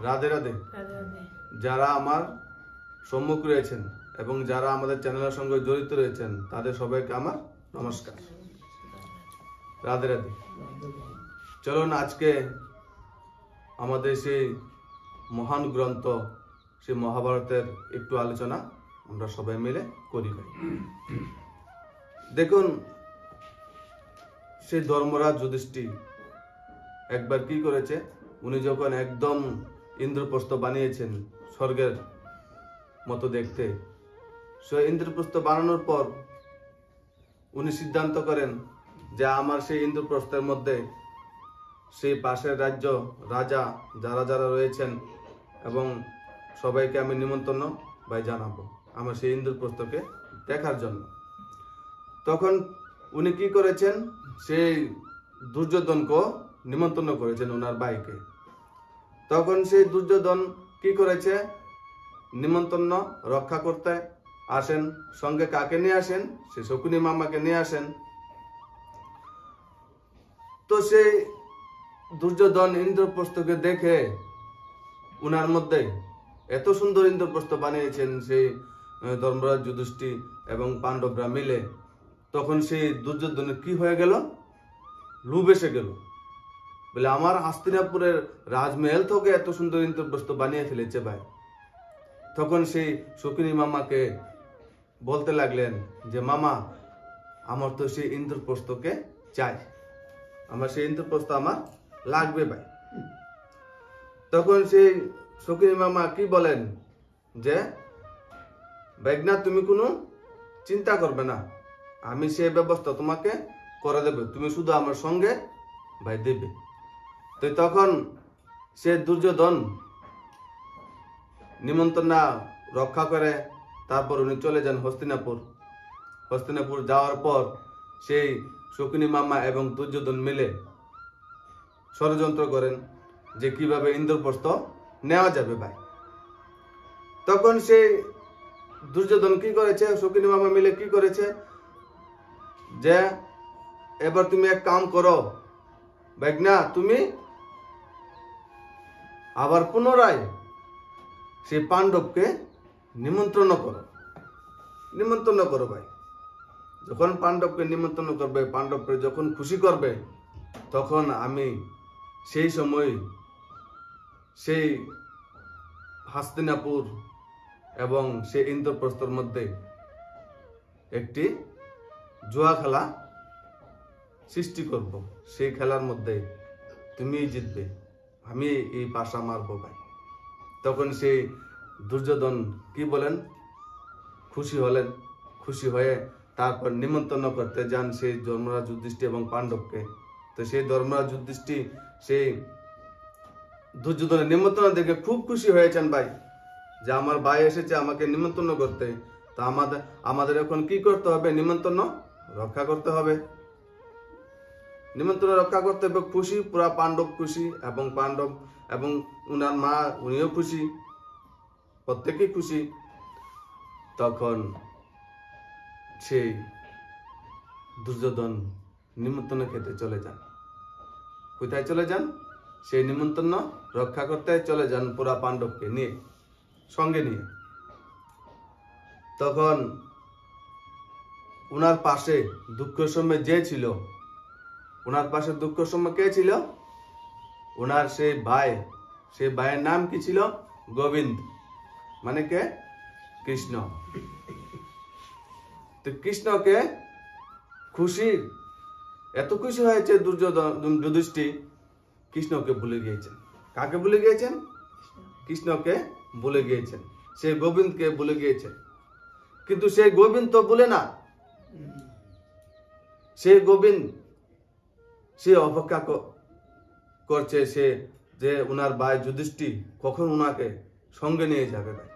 রাধে রাধে। যারা আমার সম্মুখ রয়েছেন এবং যারা আমাদের চ্যানেলের সঙ্গে জড়িত রয়েছেন তাদের সবাইকে আমার নমস্কার। রাধে রাধে। চলুন আজকে আমাদের সেই মহান গ্রন্থ সেই মহাভারতের একটু আলোচনা আমরা সবাই মিলে করি। দেখুন, সেই ধর্মরাজ যুধিষ্ঠির একবার কি করেছে, উনি যখন একদম ইন্দ্রপ্রস্থ বানিয়েছেন স্বর্গের মতো দেখতে, সেই ইন্দ্রপ্রস্থ বানানোর পর উনি সিদ্ধান্ত করেন যে আমার সেই ইন্দ্রপ্রস্থের মধ্যে সেই পাশের রাজ্য রাজা যারা যারা রয়েছেন এবং সবাইকে আমি নিমন্ত্রণ জানাবো আমার সেই ইন্দ্রপ্রস্থকে দেখার জন্য। তখন উনি কি করেছেন, সেই দুর্যোধনকে নিমন্ত্রণ করেছেন ওনার ভাইকে। তখন সেই দুর্যোধন কি করেছে, নিমন্ত্রণ রক্ষা করতে আসেন। সঙ্গে কাকে নিয়ে আসেন, সে শকুনি মামাকে নিয়ে আসেন। তো সেই দুর্যোধন ইন্দ্রপ্রস্থকে দেখে উনার মধ্যে এত সুন্দর ইন্দ্রপ্রস্থ বানিয়েছেন সেই ধর্মরাজ যুধিষ্ঠির এবং পাণ্ডবরা মিলে, তখন সেই দুর্যোধনের কি হয়ে গেল, লোভ এসে গেল। বলে আমার হস্তিনাপুরের রাজমহল থেকে এত সুন্দর ইন্দ্রপ্রস্থ বানিয়ে ফেলেছে ভাই। তখন সেই শকুনি মামাকে বলতে লাগলেন যে মামা, আমার তো সেই ইন্দ্রপ্রস্থকে চাই, আমার সেই ইন্দ্রপ্রস্থ আমার লাগবে ভাই। তখন সেই শকুনি মামা কি বলেন যে বেগনা, তুমি কোনো চিন্তা করবে না, আমি সেই ব্যবস্থা তোমাকে করে দেবে, তুমি শুধু আমার সঙ্গে ভাই দেবে। তো তখন সে দুর্যোধন নিমন্ত্রণ রক্ষা করে তারপর উনি চলে যান হস্তিনাপুর। হস্তিনাপুর যাওয়ার পর সেই শকুনি মামা এবং দুর্যোধন মিলে ষড়যন্ত্র করেন যে কিভাবে ইন্দ্রপ্রস্থ নেওয়া যাবে ভাই। তখন সেই দুর্যোধন কি করেছে, শকুনি মামা মিলে কি করেছে, যে এবার তুমি এক কাম করো বেগনা, তুমি আবার পুনরায় সেই পাণ্ডবকে নিমন্ত্রণ করো ভাই। যখন পাণ্ডবকে নিমন্ত্রণ করবে, পাণ্ডবকে যখন খুশি করবে, তখন আমি সেই সময় সেই হস্তিনাপুর এবং সেই ইন্দ্রপ্রস্থর মধ্যে একটি জুয়া খেলা সৃষ্টি করব। সেই খেলার মধ্যে তুমি জিতবে, আমি এই পাশা মারবো ভাই। তখন সেই দুর্যোধন কি বলেন, খুশি হলেন। খুশি হয়ে তারপর নিমন্ত্রণ করতে যান সেই ধর্মরাজ যুধিষ্ঠির এবং পাণ্ডবকে। তো সেই ধর্মরাজ যুধিষ্ঠির সেই দুর্যোধনের নিমন্ত্রণ দেখে খুব খুশি হয়েছেন ভাই, যে আমার ভাই এসেছে আমাকে নিমন্ত্রণ করতে। তা আমাদের এখন কি করতে হবে, নিমন্ত্রণ রক্ষা করতে হবে। নিমন্ত্রণ রক্ষা করতে হবে, খুশি পুরা পাণ্ডব খুশি এবং পাণ্ডব এবং উনার মা উনিও খুশি, প্রত্যেকেই খুশি। তখন সেই দুর্যোধন নিমন্ত্রণ খেতে চলে যান। কোথায় চলে যান, সেই নিমন্ত্রণ রক্ষা করতে চলে যান পুরা পাণ্ডবকে নিয়ে, সঙ্গে নিয়ে। তখন উনার পাশে দুঃখের সময় যে ছিল, উনার পাশে দুঃখের সময় কে ছিল, উনার সেই ভাই। সেই ভাইয়ের নাম কি ছিল, গোবিন্দ, মানে কে, কৃষ্ণ। তো কৃষ্ণকে খুশি, এত খুশি হয়েছে দুর্যোধন যুধিষ্ঠির, কৃষ্ণকে ভুলে গিয়েছেন। কাকে ভুলে গিয়েছেন, কৃষ্ণকে ভুলে গিয়েছেন, সেই গোবিন্দকে ভুলে গিয়েছেন। কিন্তু সেই গোবিন্দ তো ভুলে না, সেই গোবিন্দ সে অপেক্ষা করছে সে যে উনার ভাই যুধিষ্ঠির কখন উনাকে সঙ্গে নিয়ে যাবে ভাই,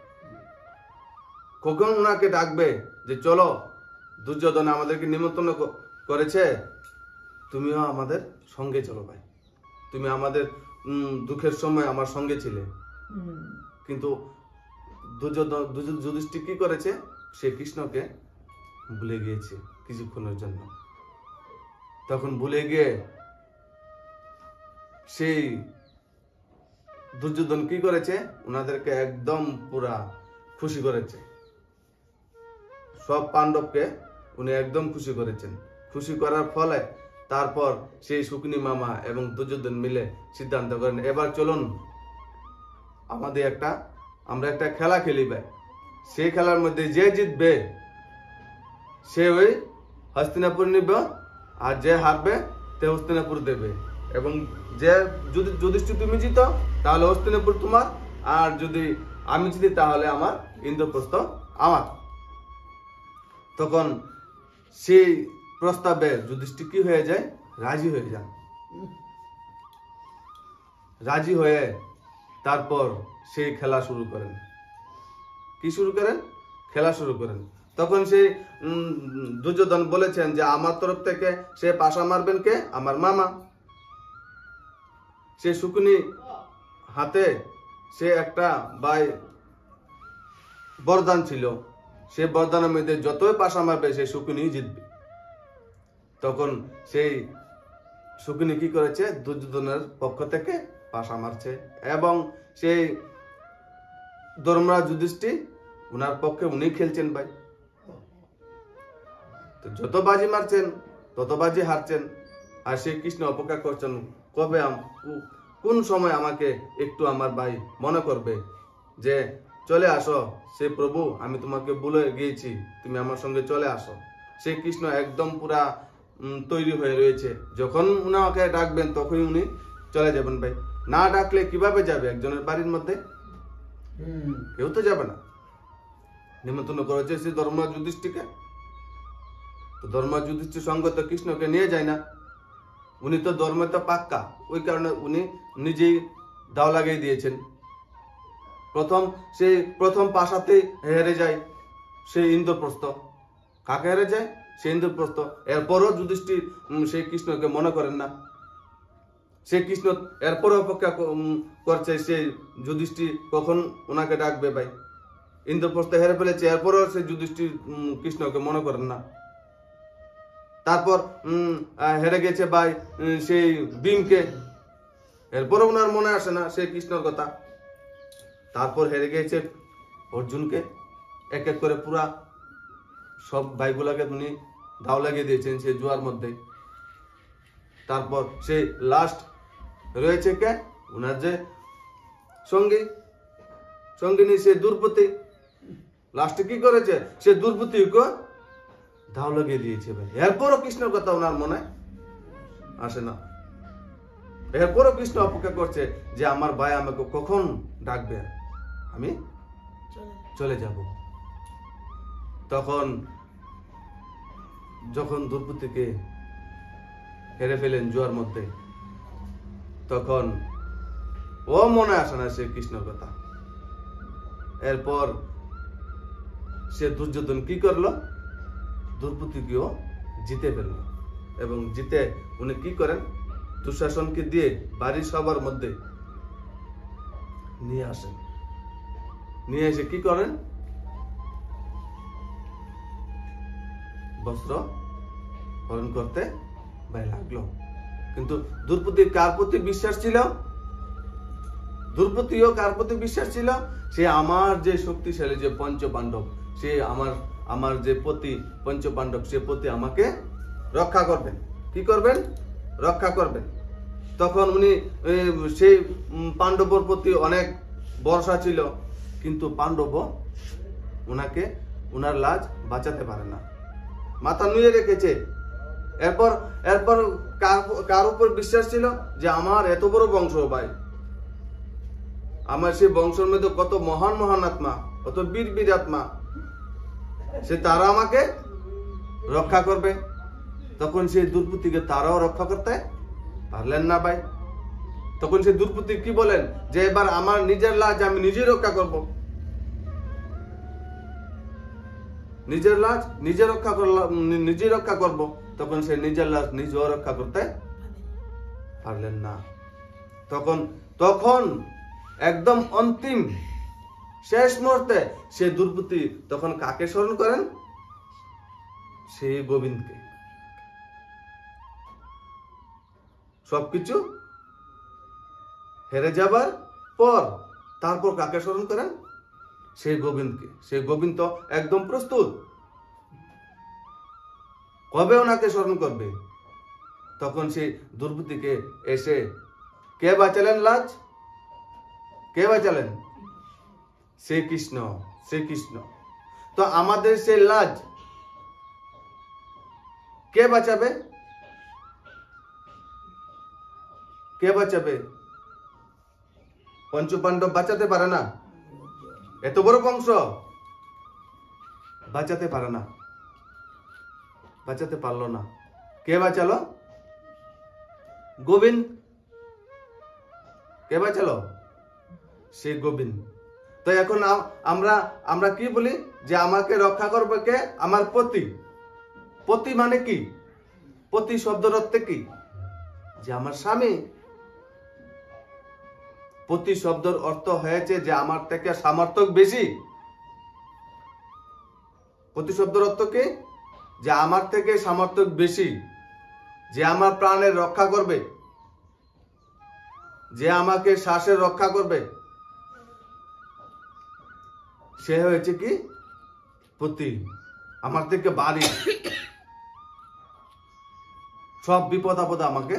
কখন উনাকে ডাকবে যে চলো, দুর্যোধন আমাদেরকে নিমন্ত্রণ করেছে, তুমিও আমাদের সঙ্গে চলো ভাই, তুমি আমাদের দুঃখের সময় আমার সঙ্গে ছিলে। কিন্তু যুধিষ্ঠির কি করেছে, সে কৃষ্ণকে ভুলে গিয়েছে কিছুক্ষণের জন্য। তখন ভুলে গিয়ে সেই দুর্যোধন কি করেছে, ওনাদেরকে একদম পুরা খুশি করেছে। সব পাণ্ডবকে উনি একদম খুশি করেছেন। খুশি করার ফলে তারপর সেই শকুনি মামা এবং দুর্যোধন মিলে সিদ্ধান্ত করেন, এবার চলুন আমরা একটা খেলা খেলি ভাই। সেই খেলার মধ্যে যে জিতবে সে ওই হস্তিনাপুর নিবে, আর যে হারবে সে হস্তিনাপুর দেবে। এবং যে যদি যুধিষ্ঠির তুমি জিতো তাহলে হস্তিনাপুর তোমার, আর যদি আমি জিতি তাহলে আমার ইন্দ্রপ্রস্থ আমার। তখন সেই প্রস্তাবে যুধিষ্ঠির কি হয়ে যায়, রাজি হয়ে যান। রাজি হয়ে তারপর সেই খেলা শুরু করেন। কি শুরু করেন, খেলা শুরু করেন। তখন সেই দুর্যোধন বলেছেন যে আমার তরফ থেকে সে পাশা মারবেন কে, আমার মামা। সে শকুনি হাতে সে একটা বরদান ছিল, সে বরদানের মধ্যে যতই পাশা মারবে সেই শকুনি জিতবে। তখন সেই শকুনি কি করেছে, দুর্যোধনের পক্ষ থেকে পাশা মারছে, এবং সেই ধর্মরাজ যুধিষ্ঠির উনার পক্ষে উনি খেলছেন ভাই। তো যত বাজি মারছেন তত বাজি হারছেন, আর সেই কৃষ্ণ অপেক্ষা করছেন কবে কোন সময় আমাকে একটু আমার ভাই মনে করবে যে চলে আসো, সে প্রভু আমি তোমাকে বলে গিয়েছি তুমি আমার সঙ্গে চলে আসো। সেই কৃষ্ণ একদম পুরা তৈরি হয়ে রয়েছে, যখন উনাকে ডাকবেন তখনই উনি চলে যাবেন ভাই। না ডাকলে কিভাবে যাবে একজনের বাড়ির মধ্যে, কেউ তো যাবে না। নিমন্ত্রণ করেছে সে ধর্মরাজ যুধিষ্ঠিরকে, তো ধর্মরাজ যুধিষ্ঠির সঙ্গে তো কৃষ্ণকে নিয়ে যায় না, উনি তো ধর্মে তো পাক্কা, ওই কারণে উনি নিজেই দাও লাগিয়ে দিয়েছেন। প্রথম পাশাতে হেরে যায় সেই ইন্দ্রপ্রস্থ। কাকে হেরে যায়, সেই ইন্দ্রপ্রস্থ। এরপরও যুধিষ্ঠির সেই কৃষ্ণকে মনে করেন না। সেই কৃষ্ণ এরপরও অপেক্ষা করছে সেই যুধিষ্ঠির কখন ওনাকে ডাকবে ভাই। ইন্দ্রপ্রস্থ হেরে ফেলেছে, এরপরও সেই যুধিষ্ঠির কৃষ্ণকে মনে করেন না। তারপর হেরে গেছে ভাই সেই ভীমকে, এরপরও ওনার মনে আসে না সেই কৃষ্ণর কথা। তারপর হেরে গেছে অর্জুনকে, এক এক করে পুরা সব ভাইগুলাকে উনি দাও লাগিয়ে দিয়েছেন সেই জুয়ার মধ্যে। তারপর সেই লাস্ট রয়েছে কে, ওনার যে সঙ্গিনী সে দ্রৌপদী। লাস্টে কি করেছে, সে দ্রৌপদীকে দাও লাগিয়ে দিয়েছে ভাই। এরপরও কৃষ্ণের কথা ওনার মনে আসে না। এরপরও কৃষ্ণ অপেক্ষা করছে যে আমার ভাই আমাকে কখন ডাকবে, আমি চলে যাব। তখন যখন দ্রৌপদীকে হেরে ফেলেন জুয়ার মধ্যে, তখন ও মনে আসে না সে কৃষ্ণের কথা। এরপর সে দুর্যোধন কি করলো, দ্রৌপদীকেও জিতে ফেলল, এবং জিতে উনি কি করেন, দুঃশাসনকে দিয়ে বাড়ির সবার মধ্যে নিয়ে আসেন। নিয়ে এসে কি করেন, বস্ত্র হরণ করতে ভাই লাগলো। কিন্তু দ্রৌপদীর কার প্রতি বিশ্বাস ছিল, দ্রৌপদীও কার প্রতি বিশ্বাস ছিল, সে আমার যে শক্তিশালী যে পঞ্চ পাণ্ডব, সে আমার যে পতি পঞ্চ পাণ্ডব, সে পতি আমাকে রক্ষা করবেন। কি করবেন, রক্ষা করবেন। তখন উনি সেই পাণ্ডবর প্রতি অনেক ভরসা ছিল, কিন্তু পাণ্ডব উনার লাজ বাঁচাতে পারে না, মাথা নুয়ে রেখেছে। এরপর কার উপর বিশ্বাস ছিল, যে আমার এত বড় বংশ ভাই, আমার সেই বংশের মধ্যে কত মহান মহান আত্মা, কত বীর বীর আত্মা, সে তারা আমাকে রক্ষা করবে। তখন সেই দ্রৌপদীকে তারাও রক্ষা করতে পারলেন না ভাই। তখন সেই দ্রৌপদী কি বলেন, যে এবার আমার নিজের লাজ আমি নিজেই রক্ষা করব, নিজের লাজ নিজে রক্ষা করব। তখন সে নিজের লাজ নিজেও রক্ষা করতে পারলেন না। তখন একদম অন্তিম শেষ মুহূর্তে সে দ্রৌপদী তখন কাকে স্মরণ করেন, সেই গোবিন্দকে। সবকিছু হেরে যাবার পর তারপর কাকে স্মরণ করেন? সেই গোবিন্দকে। সেই গোবিন্দ তো একদম প্রস্তুত। কবে ওনাকে স্মরণ করবে? তখন সেই দুর্বৃত্তিকে এসে কে বাঁচালেন লাজ? কে বাঁচালেন? শ্রীকৃষ্ণ। শ্রীকৃষ্ণ। তো আমাদের সেই লাজ কে বাঁচাবে? কে বাঁচাবে? পঞ্চপাণ্ডব বাঁচাতে পারে না। এত বড় বংশ বাঁচাতে পারে না, বাঁচাতে পারলো না। কে বাঁচালো? গোবিন্দ। কে বাঁচালো? সেই গোবিন্দ। তো এখন আমরা কি বলি যে আমাকে রক্ষা করবে কে? আমার পতি। পতি মানে কি? পতি শব্দের অর্থ কি? যে আমার স্বামী। পতি শব্দের অর্থ হয়েছে যে আমার থেকে সামর্থ্য বেশি। পতি শব্দের অর্থ কি? যে আমার থেকে সামর্থ্য বেশি, যে আমার প্রাণের রক্ষা করবে, যে আমাকে শ্বাসের রক্ষা করবে, সে হয়েছে কি? পতি। আমার থেকে বাড়ি, সব বিপদ আপদে আমাকে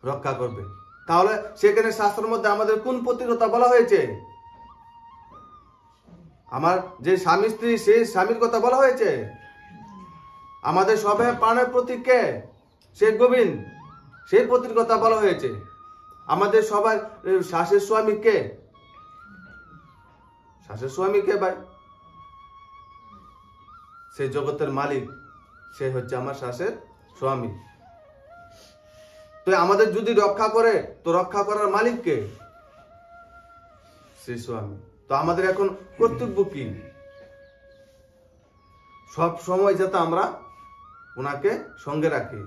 রক্ষা করবে। তাহলে সেখানে শাস্ত্রের মধ্যে আমাদের কোন পতির কথা বলা হয়েছে? আমার যে স্বামী স্ত্রী, সেই স্বামীর কথা বলা হয়েছে। আমাদের সবে প্রাণের প্রতীক কে? সেই গোবিন্দ। সেই পতির কথা বলা হয়েছে। আমাদের সবার শ্বাসের স্বামী কে? শ্বাসের স্বামী কে ভাই? সেই জগতের মালিক, সে হচ্ছে আমার শ্বাসের স্বামী। তো আমাদের যদি রক্ষা করে, তো রক্ষা করার মালিক কে? সেই স্বামী। তো আমাদের এখন কর্তব্য কি? সব সময় যাতে আমরা ওনাকে সঙ্গে রাখি।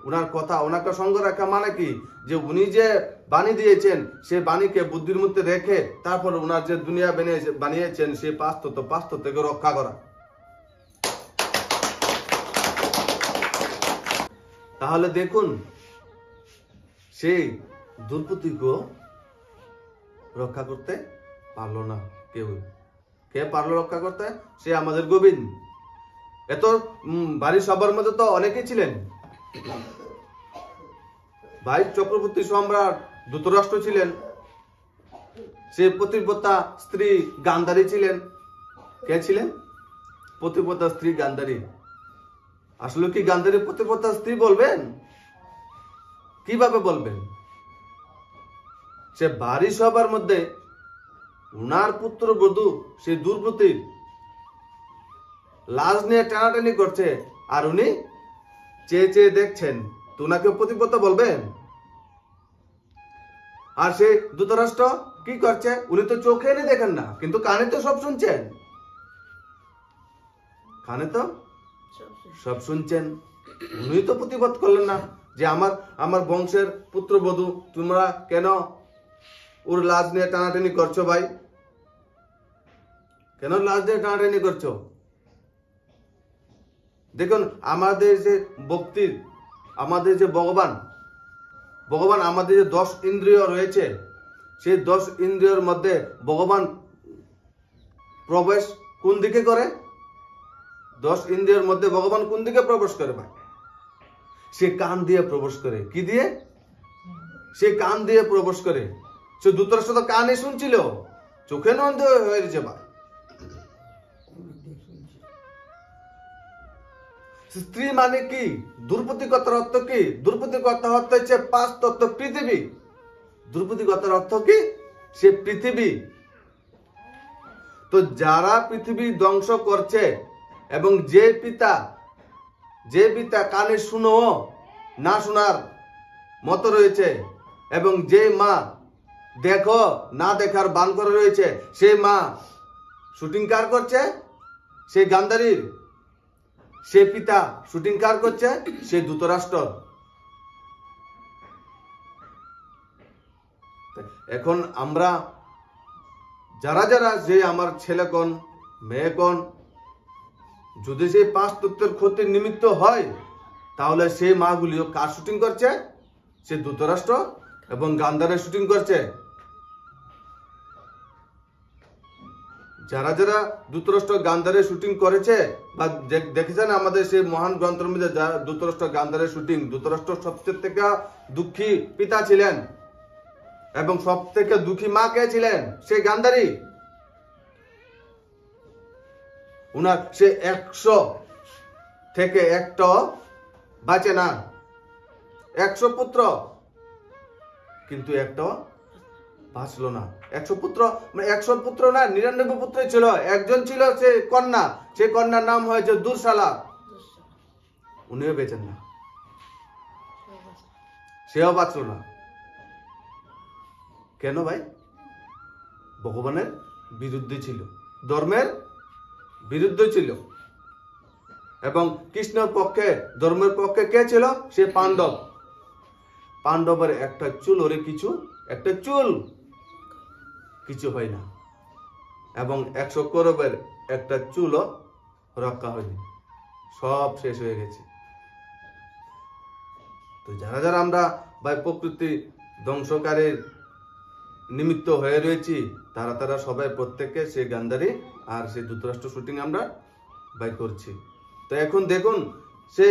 ওনার কথা, ওনাকে সঙ্গে রাখা মানে কি? যে উনি যে বাণী দিয়েছেন, সেই বাণীকে বুদ্ধির মধ্যে রেখে তারপর ওনার যে দুনিয়া বানিয়েছেন, সেই পাঁচ থেকে রক্ষা করা। তাহলে দেখুন, সেই দুর্পতিকে রক্ষা করতে পারলো না কেউ। কে পারলো রক্ষা করতে? সে আমাদের গোবিন্দ। এত বাড়ির সবার মধ্যে তো অনেকেই ছিলেন। ভাই চক্রবর্তী সম্রাট ধৃতরাষ্ট্র ছিলেন। সে পতিব্রতা স্ত্রী গান্ধারী ছিলেন। কে ছিলেন? পতিব্রতা স্ত্রী গান্ধারী। আসলে কি গান্ধারী পতিব্রতা স্ত্রী বলবেন? কিভাবে বলবেন? সে বাড়ি সবার মধ্যে উনার পুত্র বধূ সে দুর্বৃত্তির লাশ নিয়ে টানাটানি করছে, আর উনি চেয়ে চেয়ে দেখছেন। তো উনাকে পতিব্রতা বলবেন? আর সে ধৃতরাষ্ট্র কি করছে? উনি তো চোখে এনে দেখেন না, কিন্তু কানে তো সব শুনছেন। কানে তো সব শুনছেন। উনি তো প্রতিবাদ করলেন না যে আমার বংশের পুত্রবধূ, তোমরা কেন ওর লাশ নিয়ে টানাটানি করছো? ভাই কেন লাশ নিয়ে টানাটানি করছো? দেখুন, আমাদের যে ভক্তির, আমাদের যে ভগবান আমাদের যে 10 ইন্দ্রিয় রয়েছে, সেই 10 ইন্দ্রিয়র মধ্যে ভগবান প্রবেশ কোন দিকে করে? 10 ইন্দ্রিয়ের মধ্যে ভগবান কোন দিকে প্রবেশ করে? ভাই সে কান দিয়ে প্রবেশ করে। কি দিয়ে? সে কান দিয়ে প্রবেশ করে। সে ধৃতরাষ্ট্র তো কানে শুনছিল, চোখে নন্দ হয়ে গেছে। ভাই স্ত্রী মানে কি? দুর্পতি কথার অর্থ কি? দুর্পতি কথা অর্থ হচ্ছে 5 তত্ত্ব পৃথিবী। দুর্পতি কথার অর্থ কি? সে পৃথিবী। তো যারা পৃথিবী ধ্বংস করছে, এবং যে পিতা কানে শুনো না শোনার মতো রয়েছে, এবং যে মা দেখো না দেখার বান করে রয়েছে, সেই মা শুটিং কার করছে? সেই গান্ধারীর। সে পিতা শুটিং কার করছে? সে ধৃতরাষ্ট্র। এখন আমরা যারা যে আমার ছেলে কোন মেয়ে কোন, যদি সেই 5 তত্ত্বের ক্ষতির নিমিত্ত হয়, তাহলে সেই মাগুলিও কার শুটিং করছে? সে ধৃতরাষ্ট্র এবং গান্ধারের শুটিং করছে। যারা যারা ধৃতরাষ্ট্র গান্ধারের শুটিং করেছে বা দেখেছেন আমাদের সেই মহান গ্রন্থের মধ্যে ধৃতরাষ্ট্র গান্ধারের শুটিং, ধৃতরাষ্ট্র সবচেয়ে থেকে দুঃখী পিতা ছিলেন এবং সব থেকে দুঃখী মা কে ছিলেন? সেই গান্ধারী। উনার সে 100 থেকে একটা বাঁচে না, 100 পুত্র কিন্তু একটা বাঁচলো না। 100 পুত্র মানে 100 পুত্র না, 99 পুত্র ছিল, একজন ছিল সে কন্যা, সেই কন্যার নাম হয়েছে দুঃশালা, উনিও বেঁচেন না, সেও বাঁচলো না। কেন ভাই? ভগবানের বিরুদ্ধে ছিল, ধর্মের বিরুদ্ধে ছিল। এবং কৃষ্ণের পক্ষে, ধর্মের পক্ষে কে ছিল? সে পাণ্ডব। পাণ্ডবের একটা চুল, ওরে কিছু একটা চুল কিছু হয় না, এবং 100 কৌরবের একটা চুলও রক্ষা হয়নি, সব শেষ হয়ে গেছে। তো যারা যারা আমরা ভাই প্রকৃতি ধ্বংসকারীর নিমিত্ত হয়ে রয়েছি, তারা তারা সবাই প্রত্যেককে সেই গান্ধারী আর সেই ধৃতরাষ্ট্র শুটিং আমরা ভাই করছি। তো এখন দেখুন, সে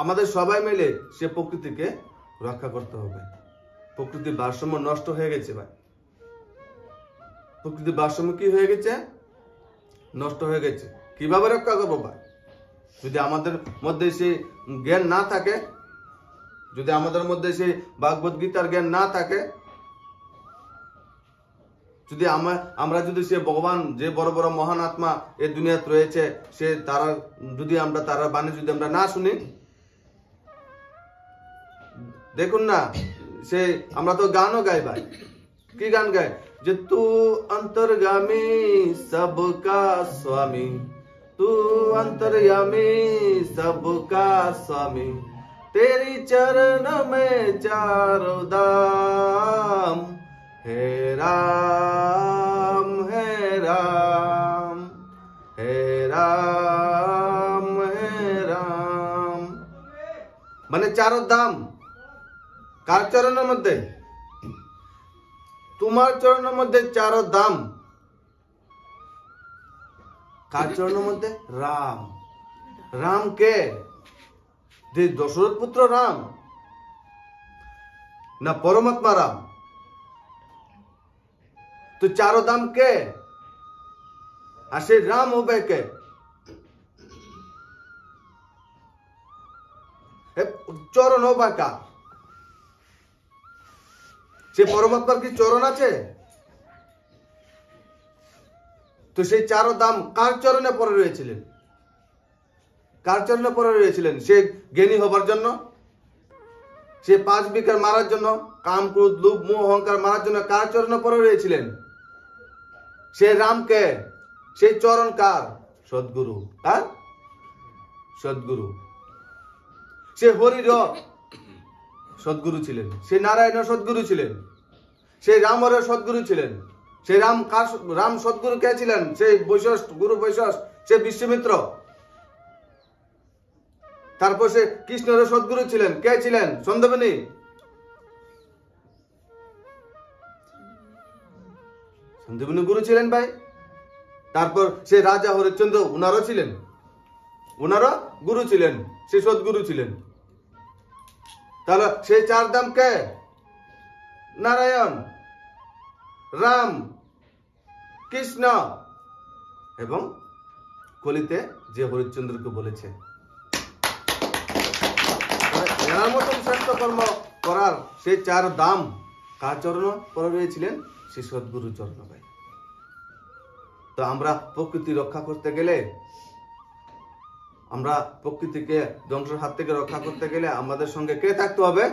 আমাদের সবাই মিলে সে প্রকৃতিকে রক্ষা করতে হবে। প্রকৃতির ভারসাম্য নষ্ট হয়ে গেছে ভাই, প্রকৃতির ভারসাম্য কি হয়ে গেছে? নষ্ট হয়ে গেছে। কিভাবে রক্ষা করবো ভাই? যদি আমাদের মধ্যে সেই জ্ঞান না থাকে, যদি আমাদের মধ্যে সেই ভাগবত গীতার জ্ঞান না থাকে, যদি আমরা যদি সে ভগবান, যে বড় বড় মহান আত্মা এই দুনিয়াতে রয়েছে, সে তারা যদি আমরা তারা বাণী যদি আমরা না শুনি, দেখুন না, সে আমরা তো গানও গাই ভাই। কি গান গায়? যে তু অন্তর্গামী সবকা স্বামী, তু অন্তর্য়ামী সবকা স্বামী, तेरी चरण में चारों धाम, हे राम हे राम हे राम हे राम। মানে চারো ধাম কার চরণের মধ্যে? তোমার চরণের মধ্যে চারো ধাম। কার চরণের মধ্যে? রাম। রাম কে? যে দশরথ পুত্র রাম না পরমাত্মা রাম? তো চারো ধাম কে? আর সে রাম হবে কে? চরণ হবে কার? সে পরমাত্মার কি চরণ আছে? তো সেই চারো ধাম কার চরণে পড়ে রয়েছিলেন? কার চরণে পড়ে রয়েছিলেন? সে জ্ঞানী হবার জন্য, সে 5 বিকার মারার জন্য, কাম ক্রোধ লোভ মোহ অহংকার মারার জন্য কার চরণে পড়ে রয়েছিলেন? সে রামকে। সেই চরণ কার? সদ্গুরু। হ্যাঁ, সদ্গুরু। সে হরির সদ্গুরু ছিলেন, সে নারায়ণের সদ্গুরু ছিলেন, সে রামের সদ্গুরু ছিলেন। সে রাম সদ্গুরু কে ছিলেন? সেই বৈশিষ্ট্য গুরু বৈশিষ্ট্য, সে বিশ্বমিত্র। তারপর সে কৃষ্ণের সদ্গুরু ছিলেন, কে ছিলেন? সন্দীপনী। সন্দীপনী গুরু ছিলেন ভাই। তারপর সে রাজা হরিশ্চন্দ্র, উনারও ছিলেন, উনারও গুরু ছিলেন, সে সদ্গুরু ছিলেন। তাহলে সেই চার ধাম কে? নারায়ণ, রাম, কৃষ্ণ এবং কলিতে যে হরিশ্চন্দ্রকে বলেছে। এনার মতন শ্রেষ্ঠ কর্ম করার সেই চার ধাম কার চরণ পড়ে রয়েছিলেন? সে সদ্গুরু চরণ ভাই। তো আমরা প্রকৃতি রক্ষা করতে গেলে, আমরা প্রকৃতিকে ধ্বংসের হাত থেকে রক্ষা করতে গেলে আমাদের সঙ্গে কে থাকতে হবে?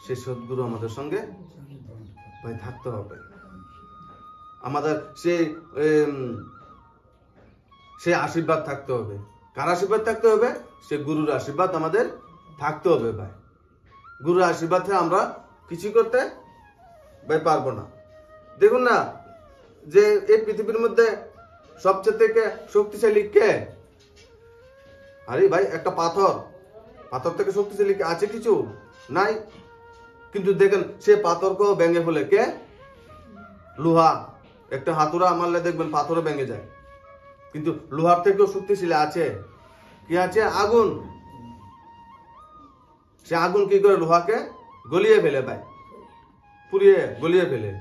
সে সদ্গুরু আমাদের সঙ্গে ভাই থাকতে হবে। আমাদের সে আশীর্বাদ থাকতে হবে। কার আশীর্বাদ থাকতে হবে? সে গুরুর আশীর্বাদ আমাদের থাকতে হবে ভাই। গুরুর আশীর্বাদ আমরা কিছু করতে ভাই পারবো না। দেখুন না, যে এই পৃথিবীর মধ্যে সবচেয়ে থেকে শক্তিশালী কে? আরে ভাই, একটা পাথর, পাথর থেকে শক্তিশালী আছে কিছু? নাই। কিন্তু দেখেন সে পাথরকেও ভেঙে ফেলে কে? লোহা। একটা হাতুড়া মারলে দেখবেন পাথরও ভেঙে যায়, কিন্তু লোহার থেকেও শক্তিশালী আছে কি আছে? আগুন। সে আগুন কি করে? লোহাকে গলিয়ে ফেলে ভাই, পুড়িয়ে গলিয়ে ফেলে।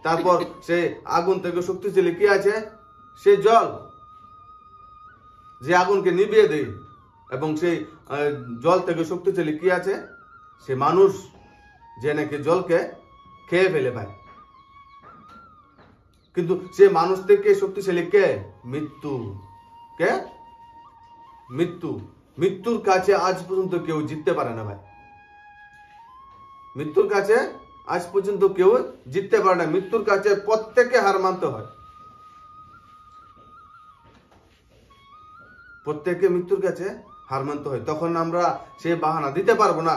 তারপর সে আগুন থেকে শক্তিশালী কি আছে? সে জল, যে আগুনকে নিভিয়ে দেয়। এবং সেই জল থেকে শক্তিশালী কি আছে? সে মানুষ, যে নাকি জলকে খেয়ে ফেলে ভাই। কিন্তু সে মানুষ থেকে শক্তিশালী কে? মৃত্যু। কে? মৃত্যু। মৃত্যুর কাছে আজ পর্যন্ত কেউ জিততে পারে না ভাই। মৃত্যুর কাছে আজ পর্যন্ত কেউ জিততে পারে না। মৃত্যুর কাছে প্রত্যেককে হার মানতে হয়। প্রত্যেককে মৃত্যুর কাছে হার মানতে হয়। তখন আমরা সে বাহানা দিতে পারবো না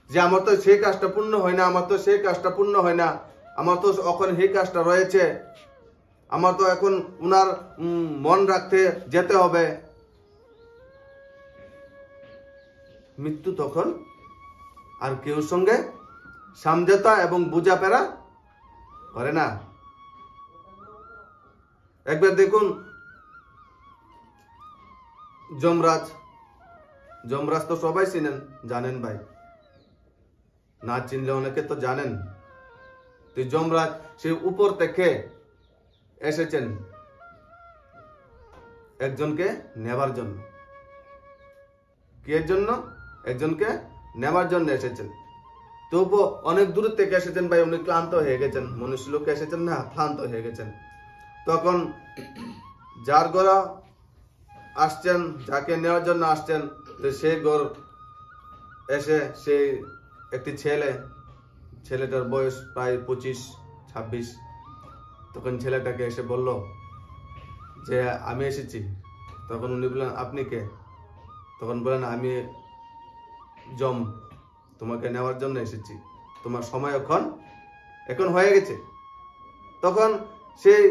যে আমার তো সেই কাজটা পূর্ণ হয় না, আমার তো সেই কাজটা পূর্ণ হয় না, আমার তো এখন সেই কাজটা রয়েছে, আমার তো এখন উনার মন রাখতে যেতে হবে। মৃত্যু তখন আর কেউ সঙ্গে সমঝোতা এবং বুঝাপড়া করে না। একবার দেখুন যমরাজ। যমরাজ তো সবাই চিনেন, জানেন ভাই, না চিনলে অনেকে তো জানেন। তো যমরাজ সে উপর থেকে এসেছেন একজনকে নেবার জন্য। কি এর জন্য? একজনকে নেবার জন্য এসেছেন। তবু অনেক দূর থেকে এসেছেন ভাই, উনি ক্লান্ত হয়ে গেছেন। মনুষ্য লোক এসেছেন না, ক্লান্ত হয়ে গেছেন। তখন যার ঘরে আসছেন, যাকে নেওয়ার জন্য আসছেন, তো সেই ঘর এসে সেই একটি ছেলেটার বয়স প্রায় 25-26। তখন ছেলেটাকে এসে বলল যে আমি এসেছি। তখন উনি বললেন আপনি কে? তখন বলেন আমি যম, তোমাকে নেওয়ার জন্য এসেছি, তোমার সময় এখন হয়ে গেছে। তখন সেই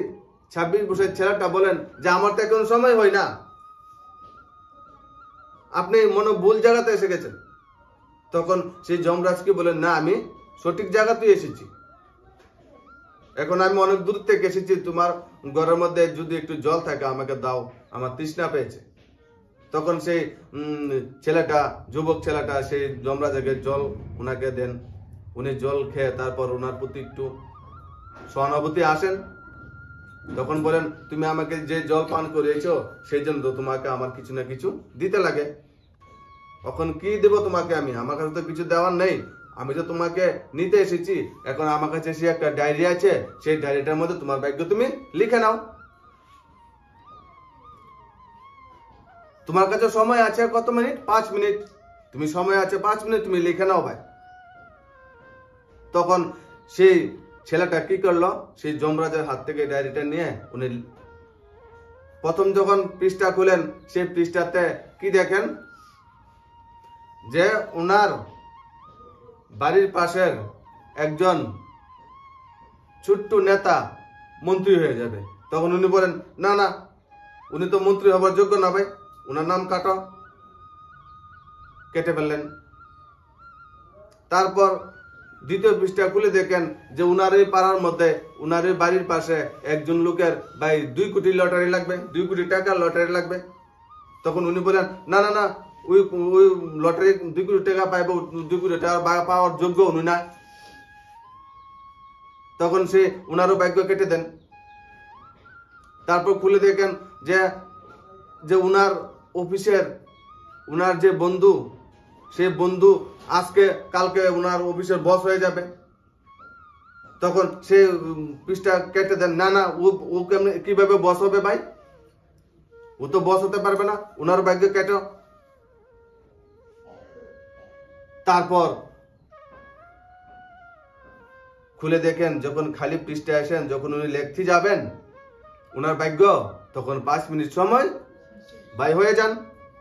26 বছরের ছেলেটা বলেন যে আমার তো এখন সময় হয় না, আপনি মনে ভুল জায়গাতে এসে গেছেন। তখন সেই যমরাজকে বলেন না, আমি সঠিক জায়গাতেই এসেছি। এখন আমি অনেক দূর থেকে এসেছি, তোমার ঘরের মধ্যে যদি একটু জল থাকে আমাকে দাও, আমার তৃষ্ণা পেয়েছে। তখন সেই ছেলেটা, যুবক ছেলেটা সেই যমরাজকে জল উনাকে দেন। উনি জল খেয়ে তারপর ওনার প্রতি একটু সহানুভূতি আসেন। তখন বলেন তুমি আমাকে যে জল পান করিয়েছো সেই জন্য তো তোমাকে আমার কিছু না কিছু দিতে লাগে। এখন কি দেব তোমাকে আমি? আমার কাছে তো কিছু দেওয়ার নেই, আমি তো তোমাকে নিতে এসেছি। এখন আমার কাছে সে একটা ডায়েরি আছে, সেই ডায়েরিটার মধ্যে তোমার ভাগ্য তুমি লিখে নাও। তোমার কাছে সময় আছে কত মিনিট? 5 মিনিট। তুমি সময় আছে 5 মিনিট, তুমি লিখে নাও ভাই। তখন সেই ছেলেটা কি করলো? সেই যমরাজের হাত থেকে ডায়েরিটা নিয়ে উনি প্রথম যখন পৃষ্ঠা খুলেন, সেই পৃষ্ঠাতে কি দেখেন? যে উনার বাড়ির পাশের একজন ছোট্ট নেতা মন্ত্রী হয়ে যাবে। তখন উনি বলেন না না, উনি তো মন্ত্রী হবার যোগ্য না ভাই, উনার নাম কাটো। কেটে ফেললেন। তারপর দ্বিতীয় পৃষ্ঠা খুলে দেখেন যে উনার এই পাড়ার মধ্যে, উনার এই বাড়ির পাশে একজন লোকের ভাই 2 কোটি লটারি লাগবে, 2 কোটি টাকার লটারি লাগবে। তখন উনি বলেন না না না, ওই লটারি 2 কোটি টাকা পাইব, 2 কোটি টাকা পাওয়ার যোগ্য উনি না। তখন সে উনারও ভাগ্য কেটে দেন। তারপর খুলে দেখেন যে উনার অফিসের উনার যে বন্ধু, সে বন্ধু আজকে কালকে উনার অফিসের বস হয়ে যাবে। তখন সে পৃষ্ঠা কেটে দেন। না না, ও কেমনে কিভাবে বস হবে ভাই? ও তো বস হতে পারবে না, উনার ভাগ্য কেটো। তারপর খুলে দেখেন যখন খালি পৃষ্ঠা আসেন, যখন উনি লিখতে যাবেন উনার ভাগ্য, তখন 5 মিনিট সময় বাই হয়ে যান।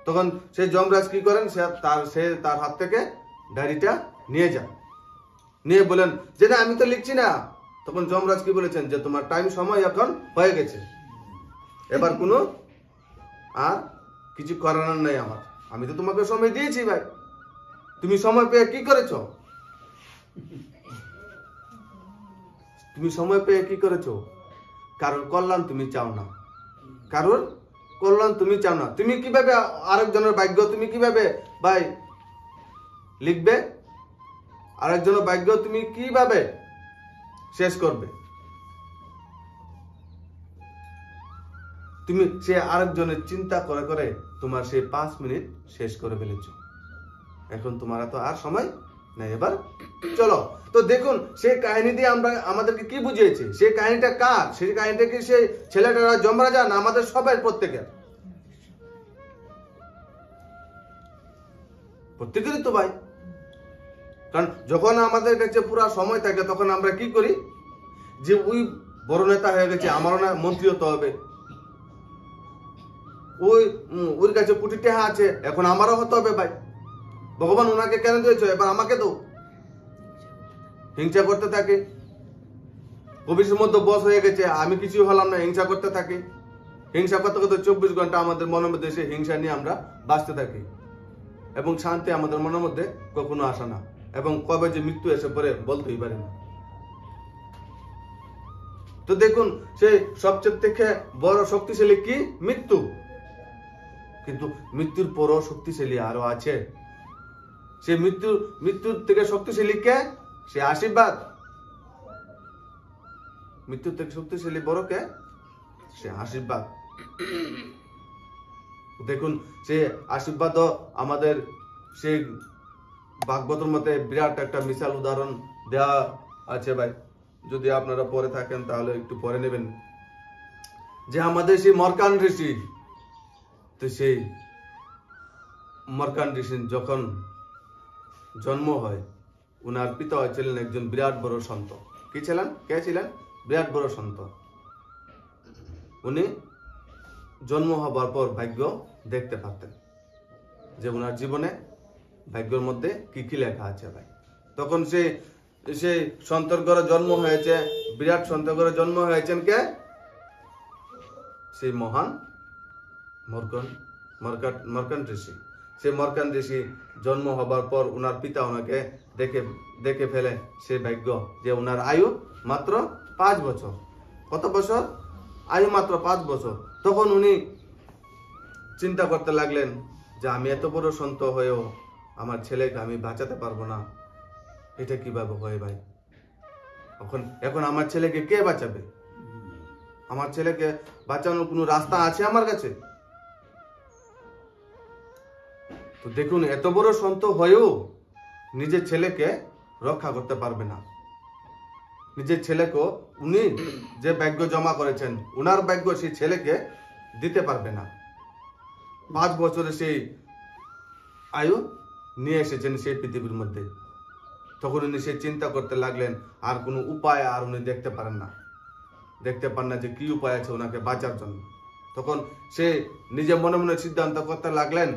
তখন সেই যমরাজ কি করেন? সে তার হাত থেকে ডায়েরিটা নিয়ে যান, নিয়ে বলেন যে না আমি তো লিখছি না। তখন যমরাজ কি বলেছেন? যে তোমার টাইম সময় এখন হয়ে গেছে, এবার কোনো আর কিছু করানোর নেই আমার, আমি তো তোমাকে সময় দিয়েছি ভাই, তুমি সময় পেয়ে কি করেছো? তুমি সময় পেয়ে কি করেছো? কারোর কল্যাণ তুমি চাও না, কারোর কল্যাণ তুমি চাও না। তুমি কিভাবে আরেকজনের ভাগ্য তুমি কিভাবে ভাই লিখবে? আরেকজনের ভাগ্য তুমি কিভাবে শেষ করবে? তুমি সে আরেকজনের চিন্তা করে করে তোমার সেই 5 মিনিট শেষ করে ফেলেছো। এখন তোমার তো আর সময় নাই। এবার চলো তো দেখুন সেই কাহিনী দিয়ে আমরা আমাদেরকে কি বুঝিয়েছে। সেই কাহিনীটা কার? সেই কাহিনীটা কি সেই ছেলেটা যমরাজা না আমাদের সবাই প্রত্যেকেরই তো ভাই। কারণ যখন আমাদের কাছে পুরো সময় থাকে তখন আমরা কি করি, যে ওই বড় নেতা হয়ে গেছে, আমারও না মন্ত্রী হতে হবে, ওর কাছে কোটি টাকা আছে, এখন আমারও হতে হবে ভাই। ভগবান ওনাকে কেন দিয়েছে, এবার আমাকে তো হিংসা করতে থাকে। অফিসের মধ্যে বস হয়ে গেছে, আমি কিছু হলাম না, হিংসা করতে থাকি। হিংসা করতে করতে 24 ঘন্টা আমাদের মনের মধ্যে সে হিংসা নিয়ে আমরা বাঁচতে থাকি, এবং শান্তি আমাদের মনের মধ্যে কখনো আসে না, এবং কবে যে মৃত্যু এসে পড়ে বলতেই পারি না। তো দেখুন সেই সবচেয়ে থেকে বড় শক্তিশালী কি? মৃত্যু। কিন্তু মৃত্যুর পরও শক্তিশালী আরো আছে। সে মৃত্যুর থেকে শক্তিশালী কে? সে আশীর্বাদ। মৃত্যুর থেকে শক্তিশালী বড় কে? সে আশীর্বাদ। দেখুন সে আশীর্বাদও আমাদের সেই ভাগবতের মধ্যে বিরাট একটা মিসাল উদাহরণ দেওয়া আছে ভাই। যদি আপনারা পড়ে থাকেন তাহলে একটু পড়ে নেবেন, যে আমাদের সেই মর্কান ঋষি, তো সেই মর্কান ঋষির যখন জন্ম হয়, উনার পিতা ছিলেন একজন বিরাট বড় সন্ত। কি ছিলেন? কে ছিলেন? বিরাট বড় সন্ত। উনি জন্ম হবার পর ভাগ্য দেখতে পারতেন, যে উনার জীবনে ভাগ্যের মধ্যে কি কি লেখা আছে ভাই। তখন সেই সন্তের ঘরে জন্ম হয়েছে, বিরাট সন্তের ঘরে জন্ম হয়েছেন কে? সেই মহান মর্কান ঋষি। সেই মর্কান ঋষি জন্ম হবার পর উনার পিতা ওনাকে দেখে ফেলে সেই ভাগ্য, যে উনার আয়ু মাত্র 5 বছর। কত বছর? আয়ু মাত্র 5 বছর। তখন উনি চিন্তা করতে লাগলেন যে আমি এত বড় সন্ত হয়েও আমার ছেলেকে আমি বাঁচাতে পারবো না, এটা কিভাবে হয় ভাই? এখন আমার ছেলেকে কে বাঁচাবে? আমার ছেলেকে বাঁচানোর কোনো রাস্তা আছে আমার কাছে? তো দেখুন এত বড় সন্ত হয়েও নিজের ছেলেকে রক্ষা করতে পারবে না। নিজের ছেলেকে উনি যে ভাগ্য জমা করেছেন, উনার ভাগ্য সেই ছেলেকে দিতে পারবে না। 5 বছরে সেই আয়ু নিয়ে এসেছেন সেই পৃথিবীর মধ্যে। তখন উনি সেই চিন্তা করতে লাগলেন, আর কোনো উপায় আর উনি দেখতে পান না যে কি উপায় আছে ওনাকে বাঁচার জন্য। তখন সে নিজে মনে মনে সিদ্ধান্ত করতে লাগলেন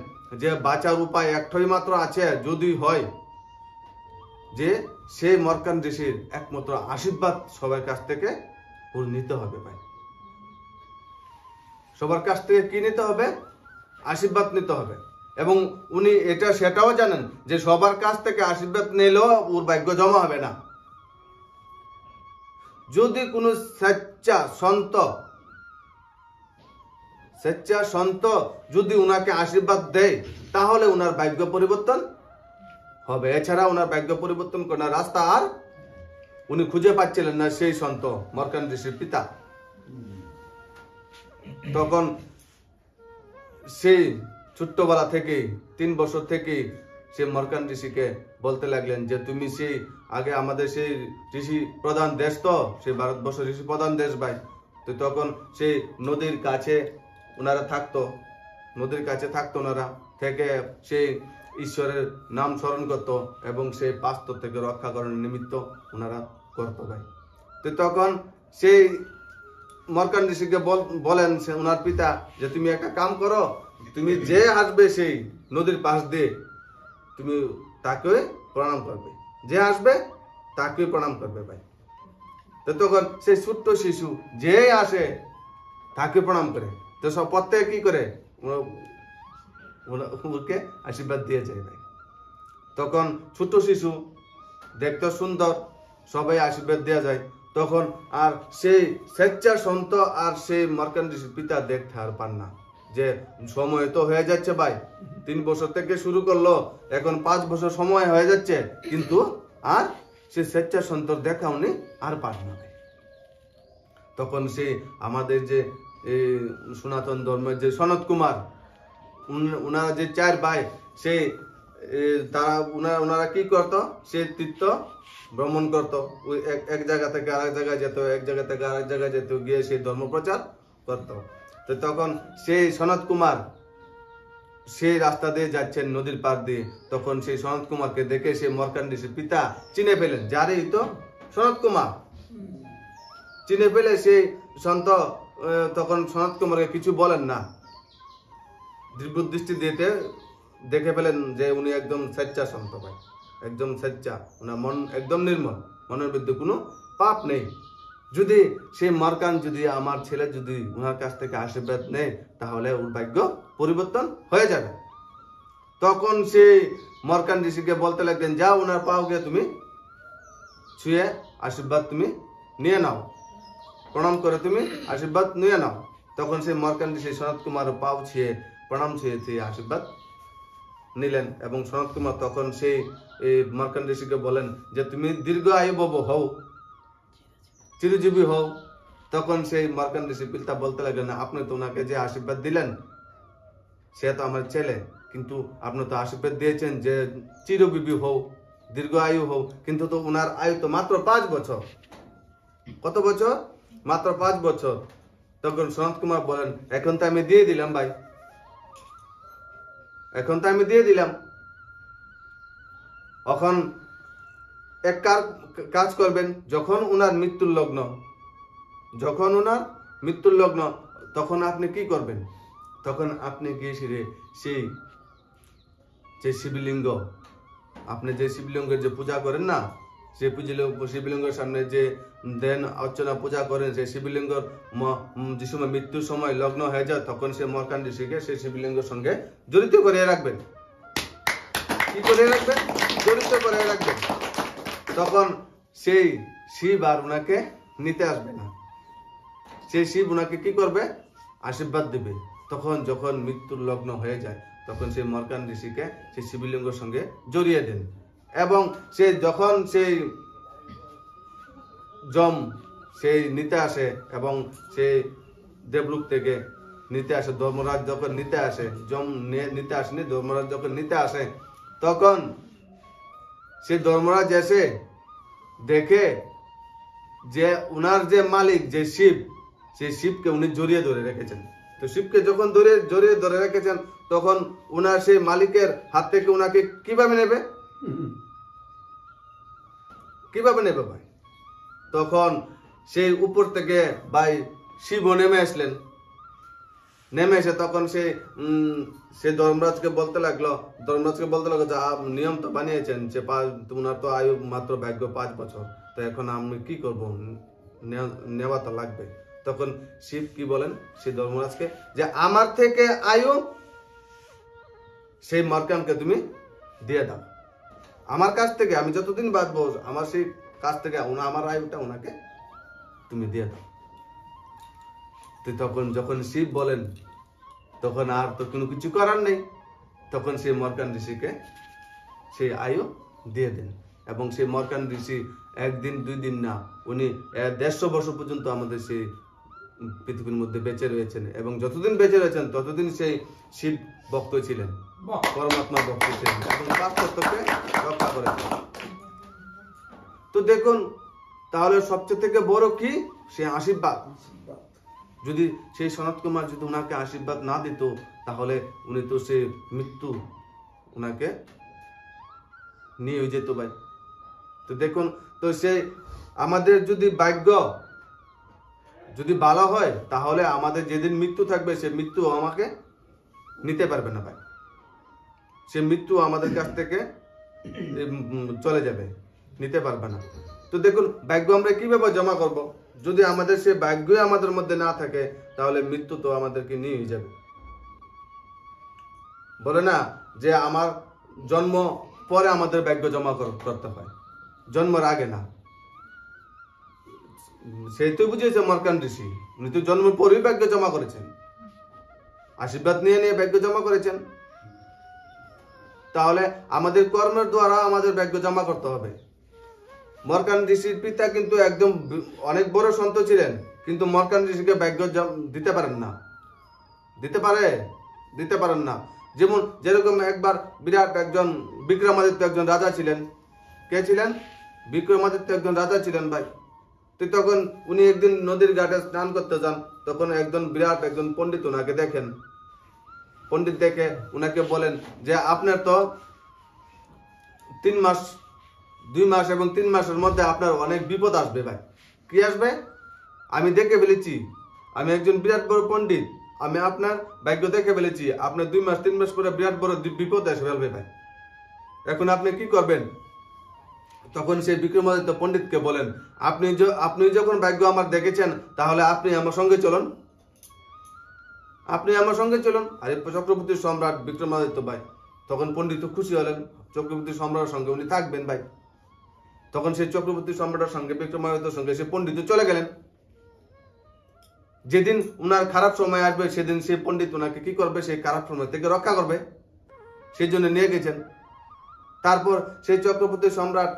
যে বাঁচার উপায় একটাই মাত্র আছে, যদি হয় যে সেই মর্কান ঋষির একমাত্র আশীর্বাদ সবার কাছ থেকে নিতে হবে ভাই। সবার কাছ থেকে কি নিতে হবে? আশীর্বাদ নিতে হবে। এবং উনি সেটাও জানেন যে সবার কাছ থেকে আশীর্বাদ নিলেও ওর ভাগ্য জমা হবে না। যদি কোনো স্বেচ্ছা সন্ত যদি উনাকে আশীর্বাদ দেয়, তাহলে উনার ভাগ্য পরিবর্তন হবে। এছাড়া উনার ভাগ্য পরিবর্তন করার রাস্তা আর উনি খুঁজে পাচ্ছিলেন না, সেই সন্ত মর্কান ঋষির পিতা। তখন সেই ছোট্টবেলা থেকে 3 বছর থেকে সে মর্কান ঋষিকে বলতে লাগলেন যে তুমি সেই আগে আমাদের সেই ঋষি প্রধান দেশ, তো সেই ভারতবর্ষ ঋষি প্রধান দেশ ভাই। তো তখন সেই নদীর কাছে ওনারা থাকতো, ওনারা থেকে সেই ঈশ্বরের নাম স্মরণ করতো এবং সেই পাস্ত থেকে রক্ষা করার নিমিত্ত ওনারা করতো ভাই। তো তখন সেই মর্কান ঋষিকে বলেন সে ওনার পিতা যে তুমি একটা কাম করো, তুমি যে আসবে সেই নদীর পাশ দিয়ে তুমি তাকে প্রণাম করবে, যে আসবে তাকে প্রণাম করবে ভাই। তো তখন সেই ছোট্ট শিশু যে আসে তাকে প্রণাম করে, তো সব প্রত্যেকে কি করে ওকে আশীর্বাদ দিয়ে যায় ভাই। তখন ছোট্ট শিশু দেখতে সুন্দর, সবাই আশীর্বাদ দেওয়া যায়। তখন আর সেই স্বেচ্ছা সন্ত আর সেই মার্কান্ডের পিতা দেখতে আর পান না, যে সময় তো হয়ে যাচ্ছে ভাই, 3 বছর থেকে শুরু করলো, এখন 5 বছর সময় হয়ে যাচ্ছে, কিন্তু আর সে স্বেচ্ছা সন্তর দেখা উনি আর পান না। তখন সে আমাদের যে সনাতন ধর্মের যে সনত কুমার, উনারা যে 4 ভাই, সে তারা উনারা কি করতো, সে তীর্থ ভ্রমণ করতো, এক জায়গা থেকে আরেক জায়গায় যেত, এক জায়গা থেকে আরেক জায়গায় যেত, গিয়ে সেই ধর্ম প্রচার করতো। তো তখন সেই সনত কুমার সেই রাস্তা দিয়ে যাচ্ছেন নদীর পার দিয়ে, তখন সেই সনত কুমারকে দেখে সেই মার্কান্ডের পিতা চিনে ফেলেন, যারে তো সনত কুমার চিনে ফেলে সেই সন্ত তখন সনত কুমারকে কিছু বলেন না, দীর্ঘ দৃষ্টি দিতে দেখে ফেলেন যে উনি একদম স্বেচ্ছা সন্ত ভাই, একদম স্বেচ্ছা, ওনার মন একদম নির্মল, মনের মধ্যে কোনো পাপ নেই। যদি সেই মার্কান যদি আমার ছেলে যদি ওনার কাছ থেকে আশীর্বাদ নেয়, তাহলে ওর ভাগ্য পরিবর্তন হয়ে যাবে। তখন সেই মার্কান ঋষিকে বলতে লাগলেন, যাও ওনার পাও গিয়ে তুমি ছুঁয়ে আশীর্বাদ তুমি নিয়ে নাও, প্রণাম করে তুমি আশীর্বাদ নিয়ে নাও। তখন সেই মার্কান ঋষি সনত কুমার পাও ছুঁয়ে প্রণাম ছুঁয়ে আশীর্বাদ নিলেন, এবং সনত কুমার তখন সেই মার্কান ঋষিকে বলেন যে তুমি দীর্ঘ আয়ু হও, চিরজীবী হও। তখন সেই মার্কান ঋষি পিতা বলতে লাগলেন, আপনি তো ওনাকে যে আশীর্বাদ দিলেন সে তো আমার ছেলে, কিন্তু আপনি তো আশীর্বাদ দিয়েছেন যে চিরজীবী হও, দীর্ঘ আয়ু হও, কিন্তু তো ওনার আয়ু তো মাত্র 5 বছর। কত বছর? মাত্র 5 বছর। তখন সনত কুমার বলেন, এখন তো আমি দিয়ে দিলাম ভাই, এখন তো আমি দিয়ে দিলাম, এখন এক কাজ করবেন, যখন ওনার মৃত্যুর লগ্ন, যখন ওনার মৃত্যুর লগ্ন, তখন আপনি কি করবেন? তখন আপনি গিয়ে সেই যে শিবলিঙ্গ, আপনি যে শিবলিঙ্গের যে পূজা করেন না, সেই শিবলিঙ্গের সামনে যে দেন অর্চনা পূজা করেন, সেই শিবলিঙ্গর যে সময় মৃত্যুর সময় লগ্ন হয়ে যায়, তখন সে মার্কান ঋষিকে সেই শিবলিঙ্গের সঙ্গে জড়িত করে রাখবেন। কি করে রাখবেন? জড়িত করে রাখবেন। তখন সেই শিব আর ওনাকে নিতে আসবে না, সেই শিব ওনাকে কি করবে? আশীর্বাদ দিবে। তখন যখন মৃত্যুর লগ্ন হয়ে যায়, তখন সেই মার্কান ঋষিকে সেই শিবলিঙ্গের সঙ্গে জড়িয়ে দেন, এবং সে যখন সেই যম সেই নিতে আসে, এবং সেই দেবলোক থেকে নিতে আসে, ধর্মরাজ যখন নিতে আসে, যম নিতে আসেনি, ধর্মরাজ যখন নিতে আসে, তখন সে ধর্মরাজ এসে দেখে যে উনার যে মালিক যে শিব, সেই শিবকে উনি জড়িয়ে ধরে রেখেছেন। তো শিবকে যখন জড়িয়ে ধরে রেখেছেন, তখন উনার সেই মালিকের হাত থেকে উনাকে কিভাবে নেবে? কিভাবে নেবে ভাই? তখন সেই উপর থেকে ভাই শিব নেমে আসলেন, নেমে এসে তখন সে ধর্মরাজকে বলতে লাগলো যে নিয়ম তো বানিয়েছেন যে তোমার তো আয়ু মাত্র ভাগ্য 5 বছর, তো এখন আমি কি করব, নেওয়া তো লাগবে। তখন শিব কি বলেন সেই ধর্মরাজকে, যে আমার থেকে আয়ু সেই মার্কানকে তুমি দিয়ে দাও, আমার কাছ থেকে আমি যতদিন বাঁচবো আমার সেই কাছ থেকে আমার আয়ুটা ওনাকে তুমি দিয়ে দাও। তো তখন যখন শিব বলেন, তখন আর তো কোনো কিছু করার নেই, তখন সেই মার্কান ঋষিকে সেই আয়ু দিয়ে দেন, এবং সেই মার্কান ঋষি 1 দিন 2 দিন না, উনি 150 বছর পর্যন্ত আমাদের সেই পৃথিবীর মধ্যে বেঁচে রয়েছেন, এবং যতদিন বেঁচে রয়েছেন ততদিন সেই শিব ভক্ত ছিলেন, পরমাত্মা ভক্ত ছিলেন, এবং পাপকে রক্ষা করেছেন। তো দেখুন, তাহলে সবচেয়ে থেকে বড় কি? সে আশীর্বাদ। যদি সেই সনত কুমার যদি ওনাকে আশীর্বাদ না দিত, তাহলে উনি তো সে মৃত্যু ওনাকে নিয়ে যেত ভাই। তো দেখুন, তো সে আমাদের যদি ভাগ্য যদি ভালো হয়, তাহলে আমাদের যেদিন মৃত্যু থাকবে, সে মৃত্যু আমাকে নিতে পারবে না ভাই, সে মৃত্যু আমাদের কাছ থেকে চলে যাবে, নিতে পারবে না। তো দেখুন, ভাগ্য আমরা কিভাবে জমা করব? যদি আমাদের সে ভাগ্যই আমাদের মধ্যে না থাকে, তাহলে মৃত্যু তো আমাদেরকে নিয়ে যাবে। বলে না যে আমার জন্ম পরে আমাদের ভাগ্য জমা করতে হয়, জন্মের আগে না। সেই তো বুঝিয়েছে মার্কান ঋষি, উনি তো জন্মের পরই ভাগ্য জমা করেছেন, আশীর্বাদ নিয়ে নিয়ে ভাগ্য জমা করেছেন। তাহলে আমাদের কর্মের দ্বারা আমাদের ভাগ্য জমা করতে হবে। মার্কান ঋষির পিতা কিন্তু একদম অনেক বড় সন্ত ছিলেন, কিন্তু মার্কান ঋষিকে ভাগ্য দিতে পারেন না, দিতে পারেন না। যেরকম একবার বিরাট একজন বিক্রমাদিত্য একজন রাজা ছিলেন। কে ছিলেন? বিক্রমাদিত্য একজন রাজা ছিলেন ভাই। তো তখন উনি একদিন নদীর ঘাটে স্নান করতে যান, তখন বিরাট একজন পণ্ডিত ওনাকে দেখেন। পণ্ডিত দেখে উনাকে বলেন যে আপনার তো 2 মাস এবং 3 মাসের মধ্যে আপনার অনেক বিপদ আসবে ভাই। কি আসবে? আমি দেখে ফেলেছি, আমি একজন বিরাট বড় পণ্ডিত, আমি আপনার ভাগ্য দেখে ফেলেছি, আপনার 2 মাস 3 মাস পরে বিরাট বড় বিপদ এসে ফেলবে ভাই। এখন আপনি কি করবেন? তখন সেই বিক্রমাদিত্য পণ্ডিতকে বলেন, আপনি যখন ভাগ্য আমার দেখেছেন, তাহলে আপনি আমার সঙ্গে চলুন, আরে চক্রবর্তী সম্রাট বিক্রমাদিত্য ভাই। তখন পণ্ডিত খুশি হলেন, চক্রবর্তী সম্রাটের সঙ্গে উনি থাকবেন ভাই। তখন সেই চক্রবর্তী সম্রাটের সঙ্গে বিক্রমাদিত্যর সঙ্গে সে পণ্ডিত চলে গেলেন। যেদিন উনার খারাপ সময় আসবে, সেদিন সেই পণ্ডিত উনাকে কি করবে? সেই খারাপ সময় থেকে রক্ষা করবে, সেই জন্য নিয়ে গেছেন। তারপর সেই চক্রবর্তী সম্রাট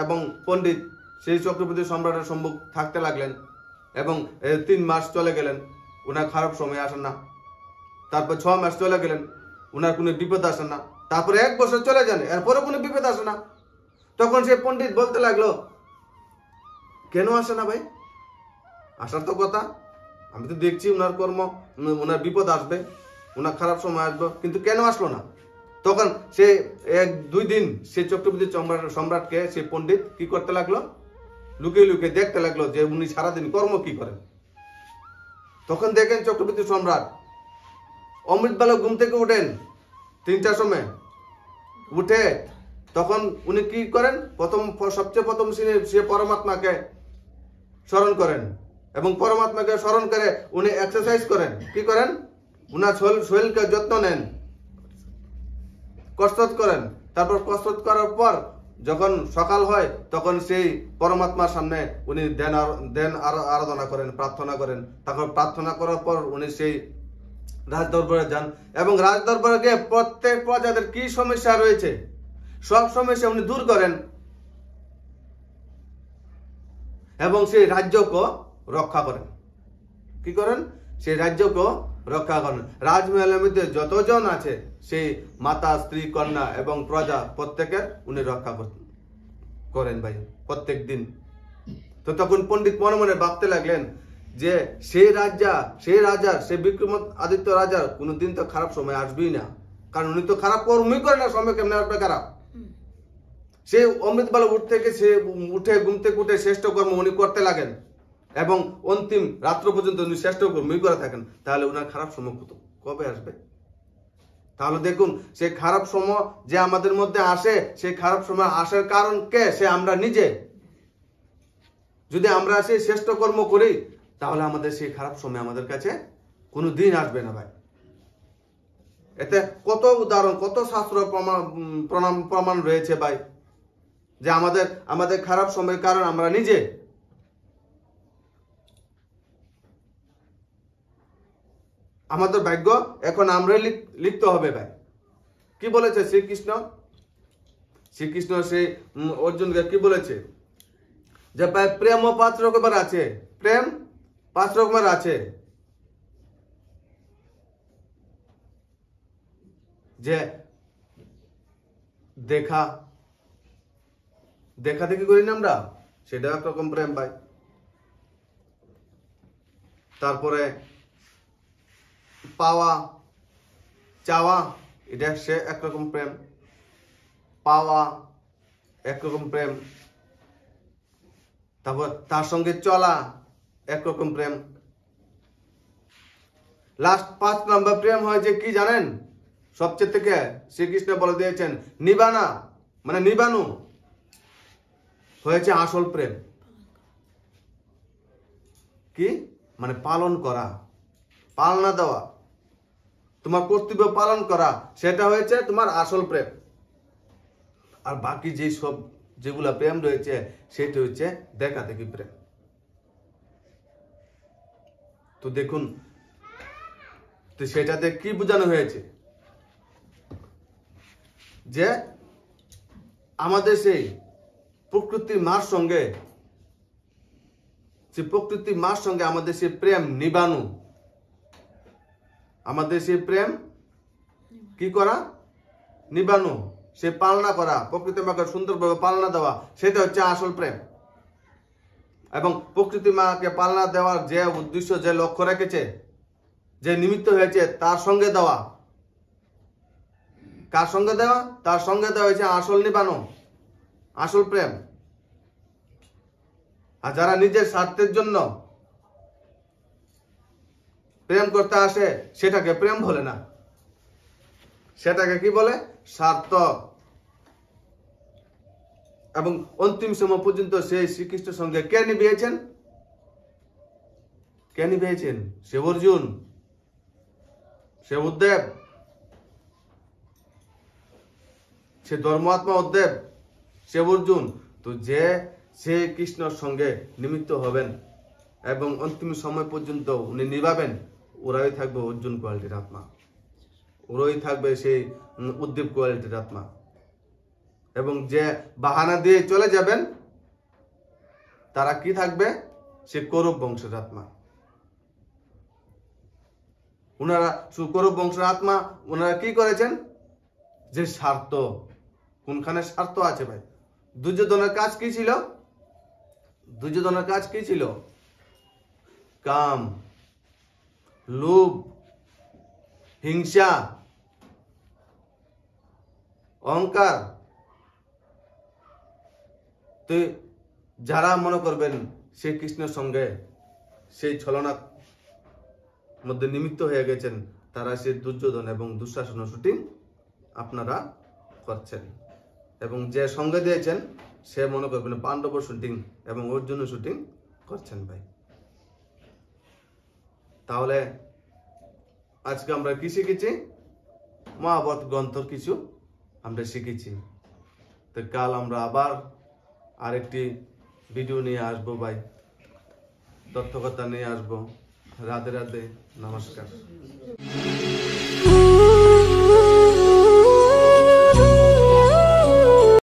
এবং পণ্ডিত সেই চক্রবর্তী সম্রাটের সম্মুখ থাকতে লাগলেন, এবং 3 মাস চলে গেলেন, উনার খারাপ সময় আসে না। তারপর 6 মাস চলে গেলেন, উনার কোনো বিপদ আসে না। তারপরে 1 বছর চলে যান, এরপরে কোনো বিপদ আসে না। তখন সেই পণ্ডিত বলতে লাগলো, কেন আসে না ভাই? আসার তো কথা, আমি তো দেখছি উনার কর্ম, উনার বিপদ আসবে, উনার খারাপ সময় আসবে, কিন্তু কেন আসলো না? তখন সে 1-2 দিন সে চক্রবর্তী সম্রাটকে সে পণ্ডিত কি করতে লাগলো? লুকিয়ে লুকিয়ে দেখতে লাগলো যে উনি সারাদিন কর্ম কি করেন। তখন দেখেন চক্রবর্তী সম্রাট অমৃতবেলা ঘুম থেকে উঠেন 3টার সময়, উঠে তখন উনি কি করেন? সবচেয়ে প্রথম সে পরমাত্মাকে স্মরণ করেন, এবং পরমাত্মাকে স্মরণ করে উনি এক্সারসাইজ করেন। কি করেন? উনার শরীরকে যত্ন নেন, কসরত করেন। তারপর কসরত করার পর যখন সকাল হয়, তখন সেই পরমাত্মার সামনে উনি ধ্যান আরাধনা করেন, প্রার্থনা করেন। তারপর প্রার্থনা করার পর উনি সেই রাজদরবারে যান, এবং রাজদরবারে গিয়ে প্রত্যেক প্রজাদের কি সমস্যা রয়েছে সব সমস্যা উনি দূর করেন, এবং সেই রাজ্যকে রক্ষা করেন। কি করেন? সেই রাজ্যকে রক্ষা করেন। রাজমহলের মধ্যে যতজন আছে, সেই মাতা, স্ত্রী, কন্যা এবং প্রজা প্রত্যেকের উনি রক্ষা করেন ভাই, প্রত্যেক দিন। তো তখন পণ্ডিত মনে মনে ভাবতে লাগলেন যে সেই বিক্রমাদিত্য রাজার কোনোদিন তো খারাপ সময় আসবেই না, কারণ উনি তো খারাপ কর্মই করে না, সময় কেমন আসবে খারাপ? সে অমৃতবেলা উঠে ঘুম থেকে উঠে শ্রেষ্ঠ কর্ম উনি করতে লাগেন, এবং অন্তিম রাত্র পর্যন্ত উনি শ্রেষ্ঠ কর্মই করে থাকেন। তাহলে উনার খারাপ সময় কবে আসবে? তাহলে দেখুন, সেই খারাপ সময় যে আমাদের মধ্যে আসে, সেই খারাপ সময় আসার কারণ কে? সে আমরা নিজে। যদি আমরা সেই শ্রেষ্ঠ কর্ম করি, তাহলে আমাদের সেই খারাপ সময় আমাদের কাছে কোনো দিন আসবে না ভাই। এতে কত উদাহরণ, কত শাস্ত্র প্রমাণ রয়েছে ভাই, যে আমাদের খারাপ সময়ের কারণ আমরা নিজে। আমাদের ভাগ্য এখন আমরাই লিখতে হবে ভাই। কি বলেছে শ্রীকৃষ্ণ সেই অর্জুনকে কি বলেছে? যে ভাই প্রেম 5 রকমের আছে, প্রেম 5 রকমের আছে। যে দেখা দেখি করি না আমরা, সেটা একরকম প্রেম ভাই। তারপরে পাওয়া চাওয়া, এটা সে একরকম প্রেম। পাওয়া একরকম প্রেম, তারপর তার সঙ্গে চলা একরকম প্রেম। লাস্ট 5 নম্বর প্রেম হয়েছে কি জানেন? সবচেয়ে থেকে শ্রীকৃষ্ণ বলে দিয়েছেন নিবানু হয়েছে আসল প্রেম। কি মানে? পালন করা, পালনা দেওয়া, তোমার কর্তব্য পালন করা, সেটা হয়েছে তোমার আসল প্রেম। আর বাকি যেগুলা প্রেম রয়েছে, সেটা হচ্ছে দেখা দেখি প্রেম। তো দেখুন, তো সেটাতে কি বোঝানো হয়েছে যে আমাদের সেই প্রকৃতির মার সঙ্গে আমাদের সেই প্রেম নিবানো, আমাদের সেই প্রেম কি করা, নিবানো, সে পালনা করা, প্রকৃতি মাকে সুন্দরভাবে পালনা দেওয়া, সেটা হচ্ছে আসল প্রেম। এবং প্রকৃতি মাকে পালনা দেওয়ার যে উদ্দেশ্য, যে লক্ষ্য রেখেছে, যে নিমিত্ত হয়েছে, তার সঙ্গে দেওয়া, কার সঙ্গে দেওয়া, তার সঙ্গে দেওয়া হয়েছে আসল নিবানো, আসল প্রেম। আর যারা নিজের স্বার্থের জন্য প্রেম করতে আসে, সেটাকে প্রেম বলে না, সেটাকে কি বলে, স্বার্থ। এবং অন্তিম সময় পর্যন্ত সেই শ্রীকৃষ্ণের সঙ্গে কে নিভিয়েছেন, কে নিভিয়েছেন? সে অর্জুন, সে উদ্ধব, সে ধর্মাত্মা উদ্ধব, সে অর্জুন। তো যে সে কৃষ্ণর সঙ্গে নিমিত্ত হবেন এবং অন্তিম সময় পর্যন্ত উনি নিভাবেন, ওরাই থাকবে অর্জুন কোয়ালিটির আত্মা, ওরাই থাকবে সেই উদ্ধব কোয়ালিটির আত্মা। এবং যে বাহানা দিয়ে চলে যাবেন, তারা কি থাকবে, সে কৌরব বংশের আত্মা। ওনারা কৌরব বংশের আত্মা, ওনারা কি করেছেন, যে স্বার্থ, কোনখানে স্বার্থ আছে ভাই? দুর্যোধনের কাজ কি ছিল? দুর্যোধনের কাজ কি ছিল? কাম, লোভ, হিংসা, অহংকার। তো যারা মনে করবেন সেই কৃষ্ণের সঙ্গে সেই ছলনার মধ্যে নিমিত্ত হয়ে গেছেন, তারা সেই দুর্যোধন এবং দুঃশাসনের শুটিং আপনারা করছেন। এবং যে সঙ্গে দিয়েছেন, সে মনে করবেন পাণ্ডব শুটিং এবং অর্জুনের শুটিং করছেন ভাই। তাহলে আজকে আমরা কি শিখেছি? মহাভারত গ্রন্থর কিছু আমরা শিখেছি। তো কাল আমরা আবার আরেকটি ভিডিও নিয়ে আসবো ভাই, তথ্যকথা নিয়ে আসবো। রাধে রাধে, নমস্কার।